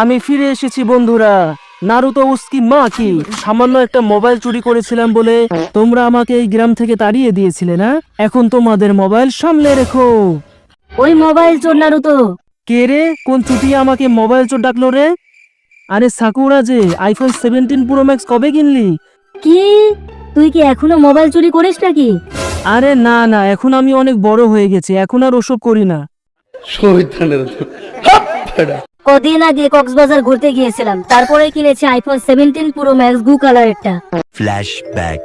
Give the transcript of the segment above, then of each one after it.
আমি ফিরে এসেছি বন্ধুরা। নারুতো উস্কি মা কি সামান্য একটা মোবাইল চুরি করেছিলাম বলে তোমরা আমাকে এই গ্রাম থেকে তাড়িয়ে দিয়েছিলে না? এখন তোমাদের মোবাইল সামলে রেখো। ওই মোবাইল চোর নারুতো। কে রে? কোন চুটিয়ে আমাকে মোবাইল চোর ডাকলো রে? আরে সাকুরা যে আইফোন 17 প্রো ম্যাক্স কবে কিনলি? কি তুই কি এখনো মোবাইল চুরি করিস নাকি? আরে না না, এখন আমি অনেক বড় হয়ে গেছি, এখন আর ওসব করি না। কদিন আগে কক্সবাজার ঘুরতে গিয়েছিলাম, তারপরে কিনেছি আইফোন 17 প্রো ম্যাক্স ব্লু কালারেরটা। ফ্ল্যাশব্যাক।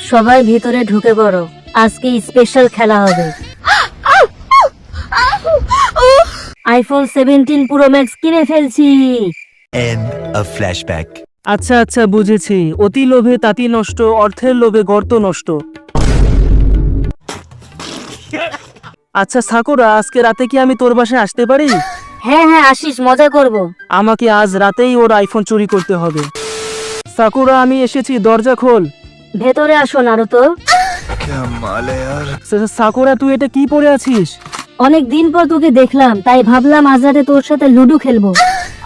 সবাই ভিতরে ঢুকে পড়ো, আজকে স্পেশাল খেলা হবে। আইফোন 17 প্রো ম্যাক্স কিনে ফেলছি। End of flashback. আচ্ছা আচ্ছা, বুঝেছি। অতি লোভে তাঁতি নষ্ট, অর্থের লোভে গর্ত নষ্ট। আচ্ছা সাকুরা, আজকে রাতে কি আমি তোর বাসায় আসতে পারি? হ্যাঁ হ্যাঁ আসিস, মজা করব। আমাকে আজ রাতেই ওর আইফোন চুরি করতে হবে। সাকুরা, আমি এসেছি, দরজা খোল। ভেতরে আসো নারুতো। সাকুরা, তুই এটা কি পরে আছিস? অনেক দিন পর তোকে দেখলাম, তাই ভাবলাম আজ রাতে তোর সাথে লুডো খেলবো।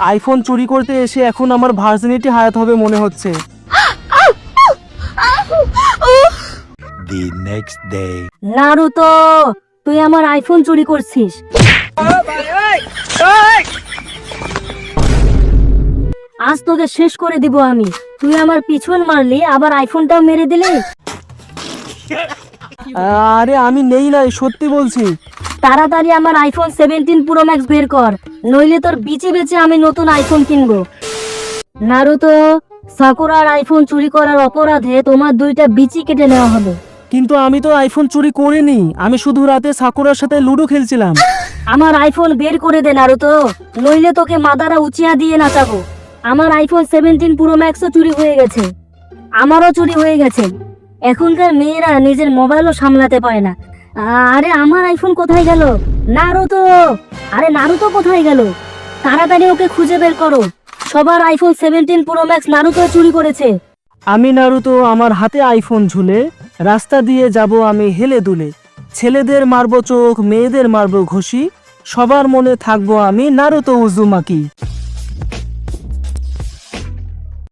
আইফোন চুরি করতে এসে এখন আমার ভার্জিনিটি হারাতে হবে মনে হচ্ছে। The next day. নারুতো, তুই আমার আইফোন চুরি করছিস। আজ তোকে শেষ করে দিব আমি। তুই আমার পিছন মারলি, আবার আইফোনটাও মেরে দিলি। আরে আমি নেই নাই, সত্যি বলছি। তাড়াতাড়ি আমার আইফোন 17 প্রো ম্যাক্স বের কর, নইলে তোর বিচে বেচে আমি নতুন আইফোন কিনবো। নারুতো, সাকুরার আইফোন চুরি করার অপরাধে তোমার দুইটা বিচি কেটে নেওয়া হবে। কিন্তু আমি তো আইফোন চুরি করিনি, আমি শুধু রাতে সাকুরার সাথে লুডো খেলছিলাম। আমার আইফোন বের করে দে নারুতো, নইলে তোকে মাদারা উচিয়া দিয়ে নাচাবো। আমার আইফোন 17 প্রো ম্যাক্সও চুরি হয়ে গেছে, আমারও চুরি হয়ে গেছে। এখনকার মেয়েরা নিজের মোবাইলও সামলাতে পারে না। আরে আমার আইফোন কোথায় গেল? নারুতো, আরে নারুতো কোথায় গেল? তাড়াতাড়ি ওকে খুঁজে বের করো। সবার আইফোন 17 প্রো ম্যাক্স নারুতো চুরি করেছে। আমি নারুতো, আমার হাতে আইফোন ঝুলে রাস্তা দিয়ে যাব আমি হেলে দুলে। ছেলেদের মারবো চোখ, মেয়েদের মারবো ঘষি, সবার মনে থাকবো আমি নারুতো উজুমাকি।